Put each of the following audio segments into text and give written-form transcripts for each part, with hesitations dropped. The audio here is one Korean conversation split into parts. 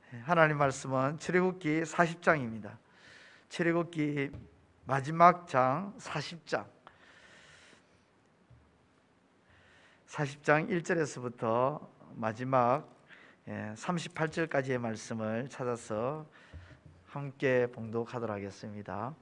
하나님 말씀은 출애굽기 40장입니다. 출애굽기 마지막 장 40장 1절에서부터 마지막 38절까지의 말씀을 찾아서 함께 봉독하도록 하겠습니다.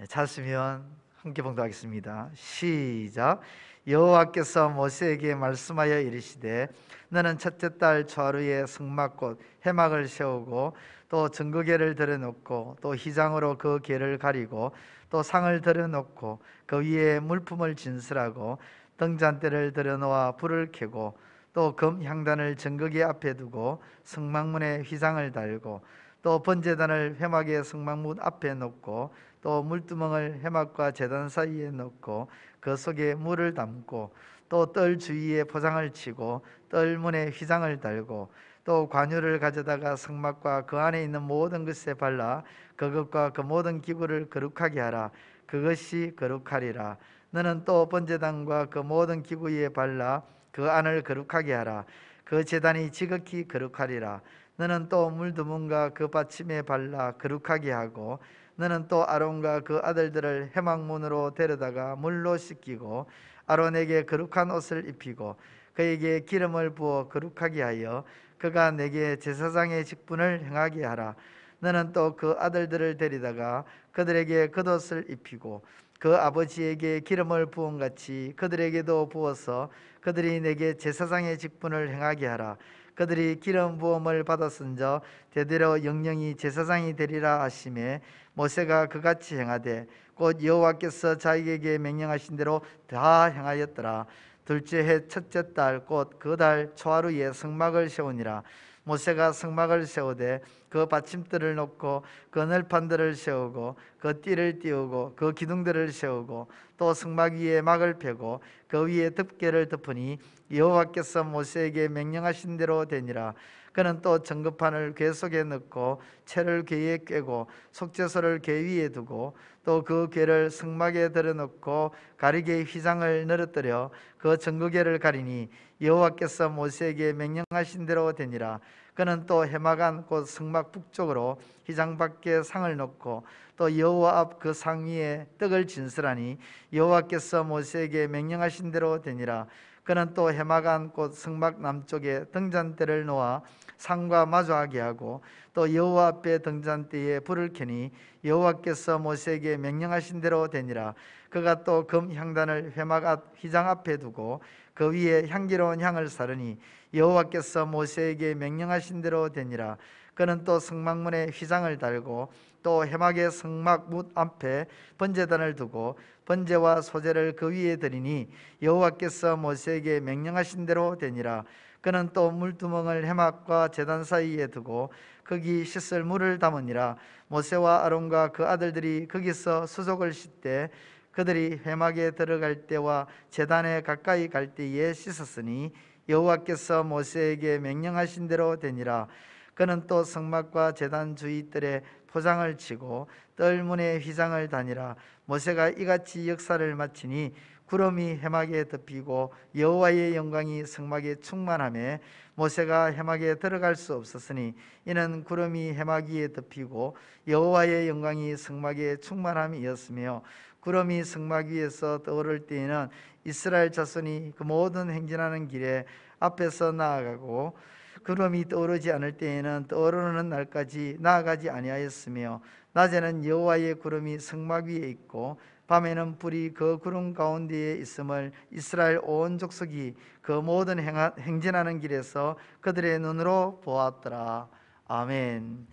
찾으시면 함께 봉독하겠습니다. 시작. 여호와께서 모세에게 말씀하여 이르시되 너는 첫째 달 초하루에 성막곧 회막을 세우고 또 증거궤를 들여놓고 또 휘장으로 그 궤를 가리고 또 상을 들여놓고 그 위에 물품을 진설하고 등잔대를 들여놓아 불을 켜고 또 금 향단을 증거궤 앞에 두고 성막문에 휘장을 달고 또 번제단을 회막의 성막문 앞에 놓고 또 물두멍을 회막과 제단 사이에 놓고 그 속에 물을 담고 또 뜰 주위에 포장을 치고 뜰문에 휘장을 달고 또 관유를 가져다가 성막과 그 안에 있는 모든 것에 발라 그것과 그 모든 기구를 거룩하게 하라. 그것이 거룩하리라. 너는 또 번제단과 그 모든 기구에 발라 그 안을 거룩하게 하라. 그 제단이 지극히 거룩하리라. 너는 또 물두멍과 그 받침에 발라 거룩하게 하고 너는 또 아론과 그 아들들을 회막문으로 데려다가 물로 씻기고 아론에게 거룩한 옷을 입히고 그에게 기름을 부어 거룩하게 하여 그가 내게 제사장의 직분을 행하게 하라. 너는 또 그 아들들을 데리다가 그들에게 겉옷을 입히고 그 아버지에게 기름을 부은 같이 그들에게도 부어서 그들이 내게 제사장의 직분을 행하게 하라. 그들이 기름 부음을 받았은저 대대로 영영이 제사장이 되리라 하시매 모세가 그같이 행하되 곧 여호와께서 자기에게 명령하신 대로 다 행하였더라. 둘째 해 첫째 달 곧 그 달 초하루에 성막을 세우니라. 모세가 성막을 세우되 그 받침들을 놓고 그 널판들을 세우고 그 띠를 띄우고 그 기둥들을 세우고 또 성막 위에 막을 펴고 그 위에 덮개를 덮으니 여호와께서 모세에게 명령하신 대로 되니라. 그는 또 전급판을 궤 속에 넣고 채를 궤에 꿰고 속죄소를 궤 위에 두고 또 그 궤를 성막에 들여놓고 가리개 휘장을 늘어뜨려 그 전구궤를 가리니 여호와께서 모세에게 명령하신 대로 되니라. 그는 또 해마간 곧 성막 북쪽으로 휘장 밖에 상을 놓고 또 여호와 앞 그 상 위에 떡을 진설하니 여호와께서 모세에게 명령하신 대로 되니라. 그는 또 해마간 곧 성막 남쪽에 등잔대를 놓아 상과 마주하게 하고 또 여호와 앞에 등잔대에 불을 켜니 여호와께서 모세에게 명령하신 대로 되니라. 그가 또 금 향단을 회막 앞 휘장 앞에 두고 그 위에 향기로운 향을 사르니 여호와께서 모세에게 명령하신 대로 되니라. 그는 또 성막문에 휘장을 달고 또 해막의 성막 문 앞에 번제단을 두고 번제와 소제를 그 위에 드리니 여호와께서 모세에게 명령하신 대로 되니라. 그는 또 물두멍을 해막과 제단 사이에 두고 거기 씻을 물을 담으니라. 모세와 아론과 그 아들들이 거기서 수족을 씻되 그들이 회막에 들어갈 때와 제단에 가까이 갈 때에 씻었으니 여호와께서 모세에게 명령하신 대로 되니라. 그는 또 성막과 제단 주위 뜰에 포장을 치고 뜰문에 휘장을 다니라. 모세가 이같이 역사를 마치니 구름이 해막에 덮이고 여호와의 영광이 성막에 충만하며 모세가 해막에 들어갈 수 없었으니 이는 구름이 해막 위에 덮이고 여호와의 영광이 성막에 충만함이었으며 구름이 성막 위에서 떠오를 때에는 이스라엘 자손이 그 모든 행진하는 길에 앞에서 나아가고 구름이 떠오르지 않을 때에는 떠오르는 날까지 나아가지 아니하였으며 낮에는 여호와의 구름이 성막 위에 있고 밤에는 불이 그 구름 가운데에 있음을 이스라엘 온 족속이 그 모든 행진하는 길에서 그들의 눈으로 보았더라. 아멘.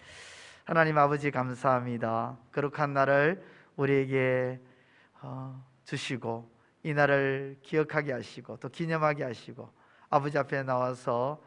하나님 아버지 감사합니다. 거룩한 날을 우리에게 주시고 이 날을 기억하게 하시고 또 기념하게 하시고 아버지 앞에 나와서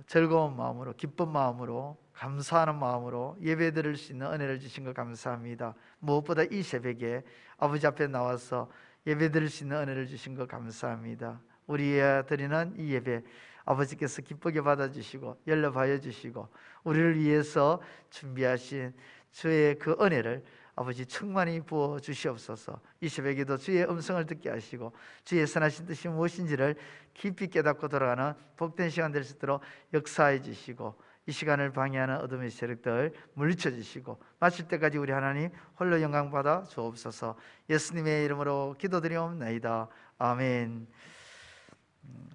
즐거운 마음으로 기쁜 마음으로 감사하는 마음으로 예배 드릴 수 있는 은혜를 주신 것 감사합니다. 무엇보다 이 새벽에 아버지 앞에 나와서 예배 드릴 수 있는 은혜를 주신 것 감사합니다. 우리가 드리는 이 예배 아버지께서 기쁘게 받아주시고 연락하여 주시고 우리를 위해서 준비하신 주의 그 은혜를 아버지 충만히 부어 주시옵소서. 이 새벽에도 주의 음성을 듣게 하시고 주의 선하신 뜻이 무엇인지를 깊이 깨닫고 돌아가는 복된 시간 될 수 있도록 역사해 주시고 이 시간을 방해하는 어둠의 세력들 물리쳐 주시고 마칠 때까지 우리 하나님 홀로 영광 받아 주옵소서. 예수님의 이름으로 기도드리옵나이다. 아멘.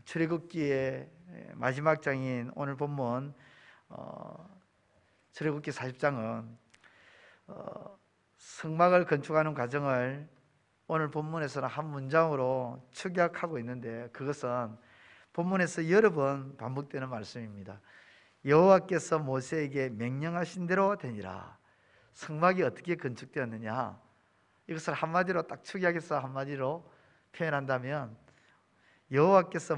출애굽기의 마지막 장인 오늘 본문 출애굽기 40장은 성막을 건축하는 과정을 오늘 본문에서는 한 문장으로 축약하고 있는데 그것은 본문에서 여러 번 반복되는 말씀입니다. 여호와께서 모세에게 명령하신 대로 되니라. 성막이 어떻게 건축되었느냐, 이것을 한마디로 딱 축약해서 한마디로 표현한다면 여호와께서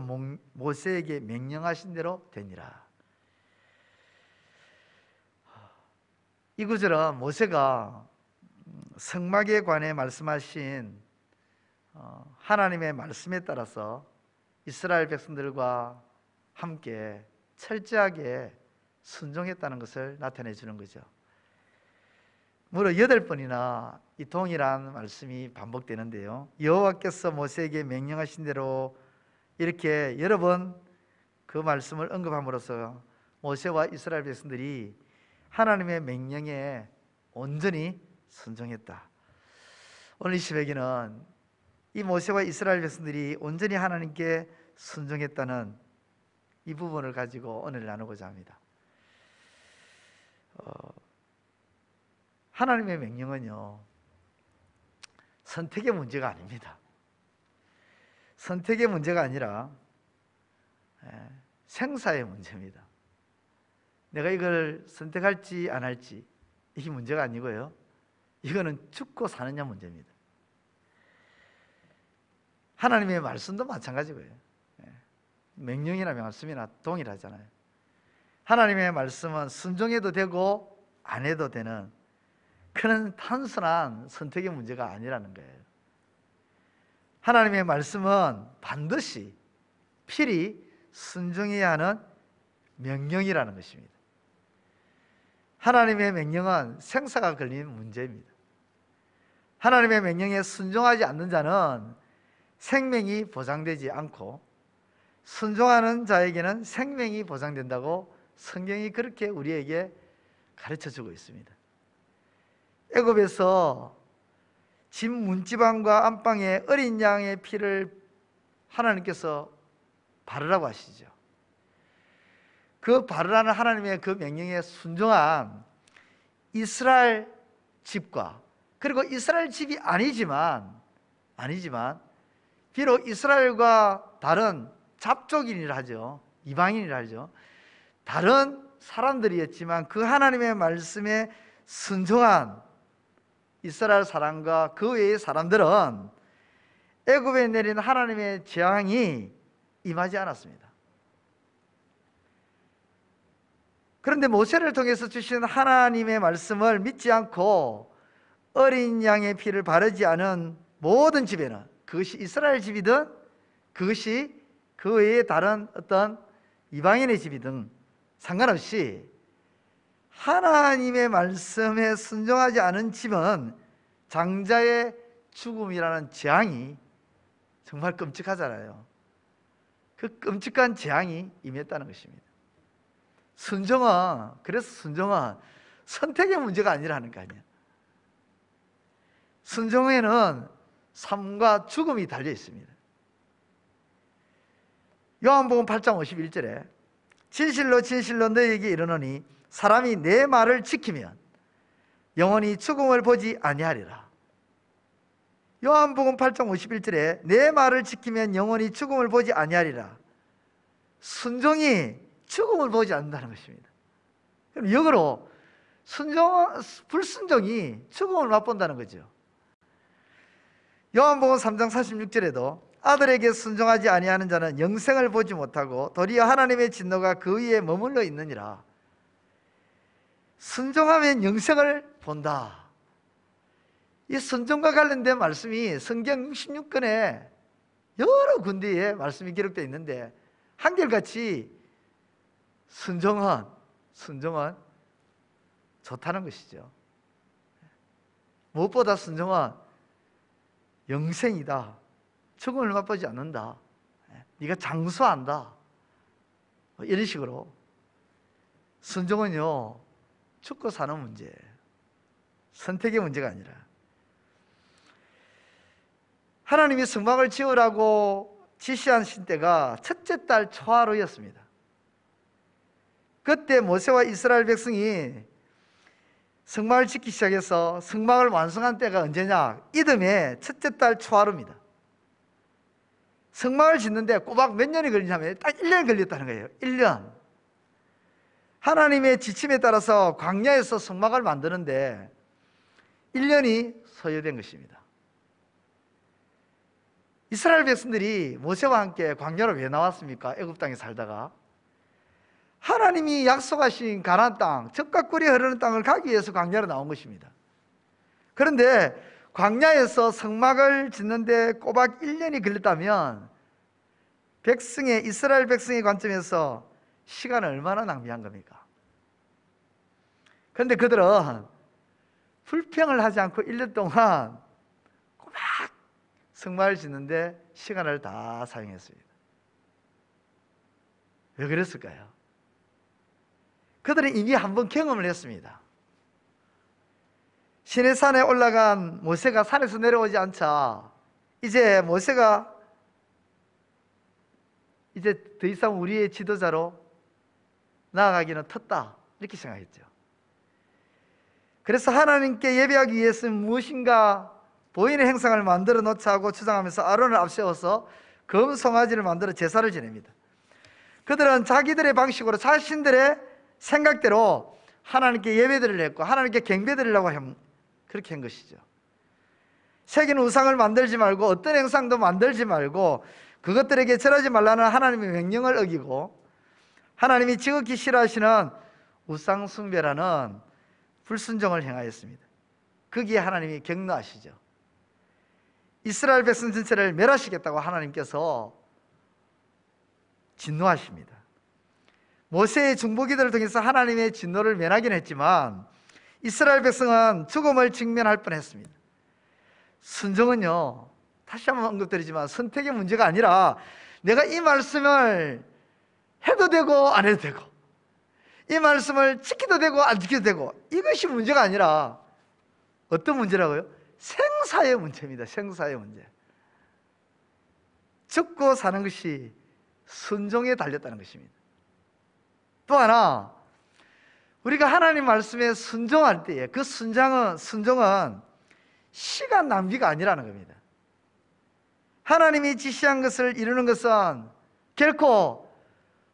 모세에게 명령하신 대로 되니라. 이 구절은 모세가 성막에 관해 말씀하신 하나님의 말씀에 따라서 이스라엘 백성들과 함께 철저하게 순종했다는 것을 나타내 주는 거죠. 무려 8번이나 이 동일한 말씀이 반복되는데요, 여호와께서 모세에게 명령하신 대로 이렇게 여러 번 그 말씀을 언급함으로써 모세와 이스라엘 백성들이 하나님의 명령에 온전히 순종했다. 오늘 이 새벽에는 이 모세와 이스라엘 백성들이 온전히 하나님께 순종했다는 이 부분을 가지고 오늘 나누고자 합니다. 하나님의 명령은요, 선택의 문제가 아닙니다. 선택의 문제가 아니라 생사의 문제입니다. 내가 이걸 선택할지 안 할지 이게 문제가 아니고요, 이거는 죽고 사느냐 문제입니다. 하나님의 말씀도 마찬가지고요. 명령이나 말씀이나 동일하잖아요. 하나님의 말씀은 순종해도 되고 안 해도 되는 그런 단순한 선택의 문제가 아니라는 거예요. 하나님의 말씀은 반드시 필히 순종해야 하는 명령이라는 것입니다. 하나님의 명령은 생사가 걸린 문제입니다. 하나님의 명령에 순종하지 않는 자는 생명이 보장되지 않고 순종하는 자에게는 생명이 보장된다고 성경이 그렇게 우리에게 가르쳐주고 있습니다. 애굽에서 집 문지방과 안방에 어린 양의 피를 하나님께서 바르라고 하시죠. 그 바르라는 하나님의 그 명령에 순종한 이스라엘 집과, 그리고 이스라엘 집이 아니지만 비록 이스라엘과 다른 잡족인이라 하죠, 이방인이라 하죠, 다른 사람들이었지만 그 하나님의 말씀에 순종한 이스라엘 사람과 그 외의 사람들은 애굽에 내린 하나님의 재앙이 임하지 않았습니다. 그런데 모세를 통해서 주신 하나님의 말씀을 믿지 않고 어린 양의 피를 바르지 않은 모든 집에는, 그것이 이스라엘 집이든 그것이 그 외에 다른 어떤 이방인의 집이든 상관없이 하나님의 말씀에 순종하지 않은 집은 장자의 죽음이라는 재앙이 정말 끔찍하잖아요. 그 끔찍한 재앙이 임했다는 것입니다. 그래서 순종은 선택의 문제가 아니라는 거 아니에요. 순종에는 삶과 죽음이 달려 있습니다. 요한복음 8장 51절에 진실로 진실로 너희에게 이르노니 사람이 내 말을 지키면 영원히 죽음을 보지 아니하리라. 요한복음 8장 51절에 내 말을 지키면 영원히 죽음을 보지 아니하리라. 순종이 죽음을 보지 않는다는 것입니다. 그럼 역으로 불순종이 죽음을 맛본다는 거죠. 요한복음 3장 46절에도 아들에게 순종하지 아니하는 자는 영생을 보지 못하고 도리어 하나님의 진노가 그 위에 머물러 있느니라. 순종하면 영생을 본다. 이 순종과 관련된 말씀이 성경 16권에 여러 군데에 말씀이 기록되어 있는데 한결같이 순종은 좋다는 것이죠. 무엇보다 순종은 영생이다. 죽음을 맛보지 않는다. 네가 장수한다. 이런 식으로 순종은요, 죽고 사는 문제예요. 선택의 문제가 아니라. 하나님이 성막을 지으라고 지시하신 때가 첫째 달 초하루였습니다. 그때 모세와 이스라엘 백성이 성막을 짓기 시작해서 성막을 완성한 때가 언제냐? 이듬해 첫째 달 초하루입니다. 성막을 짓는데 꼬박 몇 년이 걸리냐면 딱 1년이 걸렸다는 거예요. 1년. 하나님의 지침에 따라서 광야에서 성막을 만드는데 1년이 소요된 것입니다. 이스라엘 백성들이 모세와 함께 광야로 왜 나왔습니까? 애굽 땅에 살다가 하나님이 약속하신 가나안 땅, 젖과 꿀이 흐르는 땅을 가기 위해서 광야로 나온 것입니다. 그런데 광야에서 성막을 짓는데 꼬박 1년이 걸렸다면 이스라엘 백성의 관점에서 시간을 얼마나 낭비한 겁니까? 그런데 그들은 불평을 하지 않고 1년 동안 꼬박 성막을 짓는데 시간을 다 사용했습니다. 왜 그랬을까요? 그들은 이미 한번 경험을 했습니다. 시내산에 올라간 모세가 산에서 내려오지 않자 이제 모세가 이제 더 이상 우리의 지도자로 나아가기는 텄다, 이렇게 생각했죠. 그래서 하나님께 예배하기 위해서는 무엇인가 보이는 행상을 만들어 놓자 하고 주장하면서 아론을 앞세워서 금송아지를 만들어 제사를 지냅니다. 그들은 자기들의 방식으로 자신들의 생각대로 하나님께 예배드리려 했고 하나님께 경배드리려고 그렇게 한 것이죠. 새긴 우상을 만들지 말고 어떤 행상도 만들지 말고 그것들에게 절하지 말라는 하나님의 명령을 어기고 하나님이 지극히 싫어하시는 우상 숭배라는 불순종을 행하였습니다. 거기에 하나님이 격노하시죠. 이스라엘 백성 전체를 멸하시겠다고 하나님께서 진노하십니다. 모세의 중보기도를 통해서 하나님의 진노를 면하긴 했지만 이스라엘 백성은 죽음을 직면할 뻔했습니다. 순종은요, 다시 한번 언급드리지만 선택의 문제가 아니라 내가 이 말씀을 해도 되고 안 해도 되고 이 말씀을 지켜도 되고 안 지켜도 되고 이것이 문제가 아니라 어떤 문제라고요? 생사의 문제입니다. 생사의 문제. 죽고 사는 것이 순종에 달렸다는 것입니다. 또 하나, 우리가 하나님 말씀에 순종할 때에 그 순종은 시간 낭비가 아니라는 겁니다. 하나님이 지시한 것을 이루는 것은 결코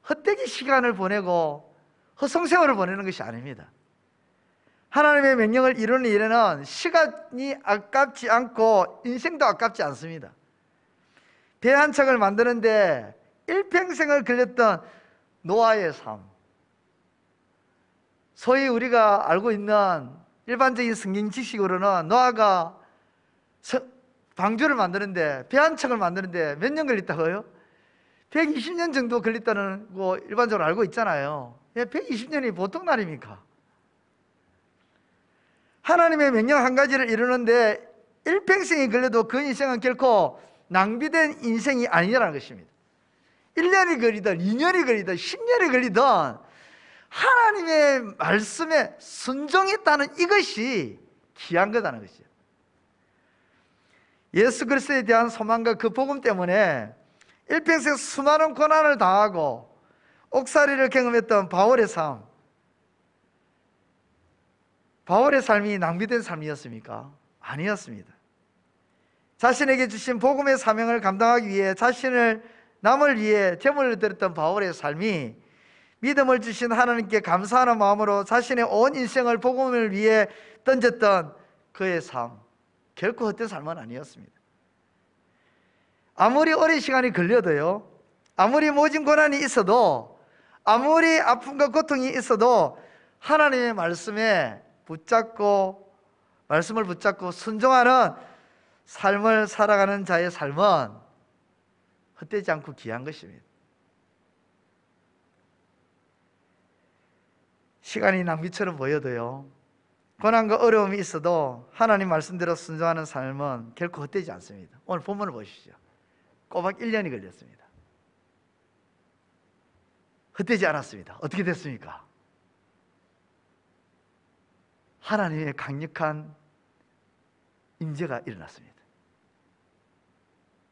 헛되게 시간을 보내고 허송세월을 보내는 것이 아닙니다. 하나님의 명령을 이루는 일에는 시간이 아깝지 않고 인생도 아깝지 않습니다. 배 한 척을 만드는데 일평생을 걸렸던 노아의 삶, 소위 우리가 알고 있는 일반적인 성경 지식으로는 노아가 방주를 만드는데 배 한 척을 만드는데 몇 년 걸렸다고요? 120년 정도 걸렸다는 거 일반적으로 알고 있잖아요. 120년이 보통 날입니까? 하나님의 명령 한 가지를 이루는데 일평생이 걸려도 그 인생은 결코 낭비된 인생이 아니라는 것입니다. 1년이 걸리든 2년이 걸리든 10년이 걸리든 하나님의 말씀에 순종했다는 이것이 귀한 거다는 것이죠. 예수 그리스도에 대한 소망과 그 복음 때문에 일평생 수많은 고난을 당하고 옥살이를 경험했던 바울의 삶, 바울의 삶이 낭비된 삶이었습니까? 아니었습니다. 자신에게 주신 복음의 사명을 감당하기 위해 자신을 남을 위해 제물을 드렸던 바울의 삶이 믿음을 주신 하나님께 감사하는 마음으로 자신의 온 인생을 복음을 위해 던졌던 그의 삶, 결코 헛된 삶은 아니었습니다. 아무리 오랜 시간이 걸려도요, 아무리 모진 고난이 있어도, 아무리 아픔과 고통이 있어도 하나님의 말씀을 붙잡고 순종하는 삶을 살아가는 자의 삶은 헛되지 않고 귀한 것입니다. 시간이 낭비처럼 보여도요, 고난과 어려움이 있어도 하나님 말씀대로 순종하는 삶은 결코 헛되지 않습니다. 오늘 본문을 보십시오. 꼬박 1년이 걸렸습니다. 헛되지 않았습니다. 어떻게 됐습니까? 하나님의 강력한 임재가 일어났습니다.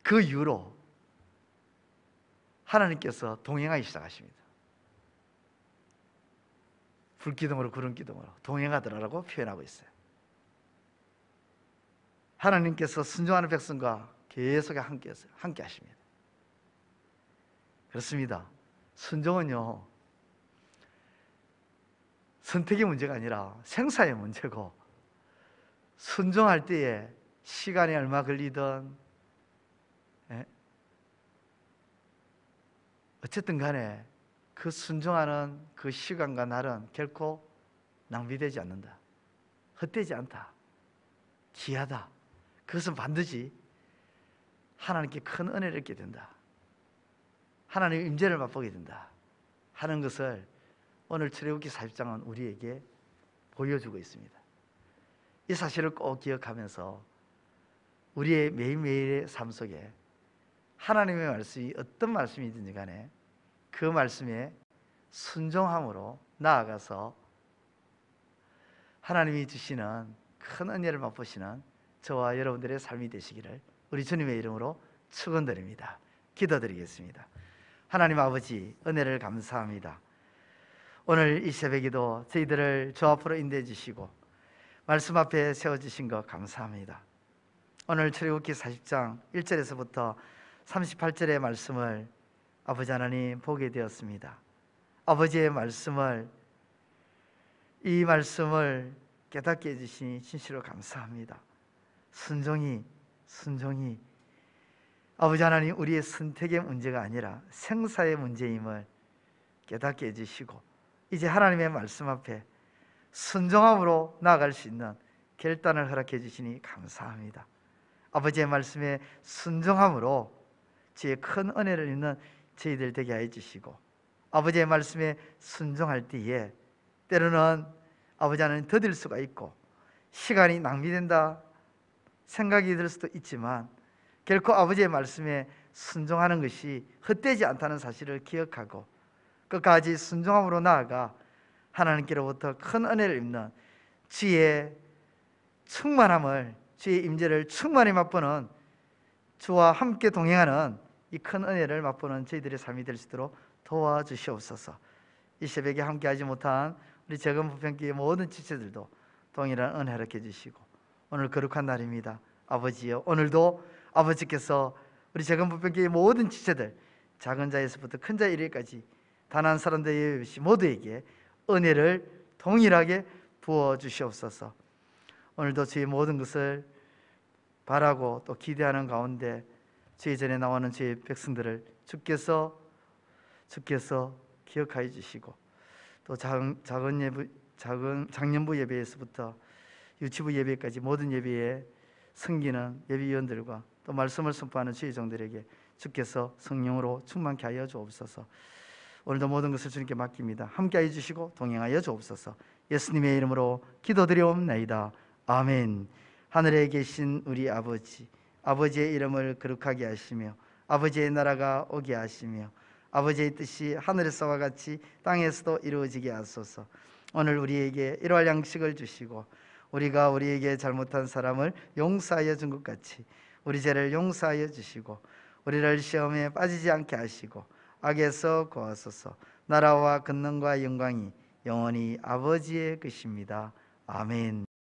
그 이후로 하나님께서 동행하기 시작하십니다. 불기둥으로 구름기둥으로 동행하더라라고 표현하고 있어요. 하나님께서 순종하는 백성과 계속 함께 하십니다. 그렇습니다. 순종은요, 선택의 문제가 아니라 생사의 문제고, 순종할 때에 시간이 얼마 걸리든 어쨌든 간에 그 순종하는 그 시간과 날은 결코 낭비되지 않는다. 헛되지 않다. 귀하다. 그것은 반드시 하나님께 큰 은혜를 얻게 된다. 하나님의 임재를 맛보게 된다 하는 것을 오늘 출애굽기 40장은 우리에게 보여주고 있습니다. 이 사실을 꼭 기억하면서 우리의 매일매일의 삶 속에 하나님의 말씀이 어떤 말씀이든지 간에 그 말씀에 순종함으로 나아가서 하나님이 주시는 큰 은혜를 맛보시는 저와 여러분들의 삶이 되시기를 우리 주님의 이름으로 축원드립니다. 기도드리겠습니다. 하나님 아버지, 은혜를 감사합니다. 오늘 이 새벽에도 저희들을 주 앞으로 인도해 주시고 말씀 앞에 세워주신 것 감사합니다. 오늘 출애굽기 40장 1절에서부터 38절의 말씀을 아버지 하나님 보게 되었습니다. 아버지의 이 말씀을 깨닫게 해주시니 진실로 감사합니다. 순종이 아버지 하나님, 우리의 선택의 문제가 아니라 생사의 문제임을 깨닫게 해주시고 이제 하나님의 말씀 앞에 순종함으로 나아갈 수 있는 결단을 허락해 주시니 감사합니다. 아버지의 말씀에 순종함으로 주의 큰 은혜를 입는 저희들 되게 해 주시고, 아버지의 말씀에 순종할 때에 때로는 아버지 하나님 더딜 수가 있고 시간이 낭비된다 생각이 들 수도 있지만, 결코 아버지의 말씀에 순종하는 것이 헛되지 않다는 사실을 기억하고 끝까지 순종함으로 나아가 하나님께로부터 큰 은혜를 입는 주의 충만함을, 주의 임재를 충만히 맛보는, 주와 함께 동행하는 이 큰 은혜를 맛보는 저희들의 삶이 될 수 있도록 도와주시옵소서. 이 새벽에 함께하지 못한 우리 재건 부평교회 모든 지체들도 동일한 은혜 허락해 주시고, 오늘 거룩한 날입니다. 아버지여, 오늘도 아버지께서 우리 재건 부평교회 모든 지체들, 작은 자에서부터 큰 자 이르기까지 단 한 사람도 예외 없이 모두에게 은혜를 동일하게 부어주시옵소서. 오늘도 주의 모든 것을 바라고 또 기대하는 가운데 주의 전에 나오는 주의 백성들을 주께서 기억하여 주시고, 또 작년부 예배에서부터 유치부 예배까지 모든 예배에 섬기는 예비위원들과 또 말씀을 선포하는 주의 종들에게 주께서 성령으로 충만케 하여 주옵소서. 오늘도 모든 것을 주님께 맡깁니다. 함께하여 주시고 동행하여 주옵소서. 예수님의 이름으로 기도드리옵나이다. 아멘. 하늘에 계신 우리 아버지, 아버지의 이름을 거룩하게 하시며 아버지의 나라가 오게 하시며 아버지의 뜻이 하늘에서와 같이 땅에서도 이루어지게 하소서. 오늘 우리에게 일용할 양식을 주시고 우리가 우리에게 잘못한 사람을 용서하여 준 것 같이 우리 죄를 용서하여 주시고 우리를 시험에 빠지지 않게 하시고 악에서 구하소서. 나라와 권능과 영광이 영원히 아버지의 것입니다. 아멘.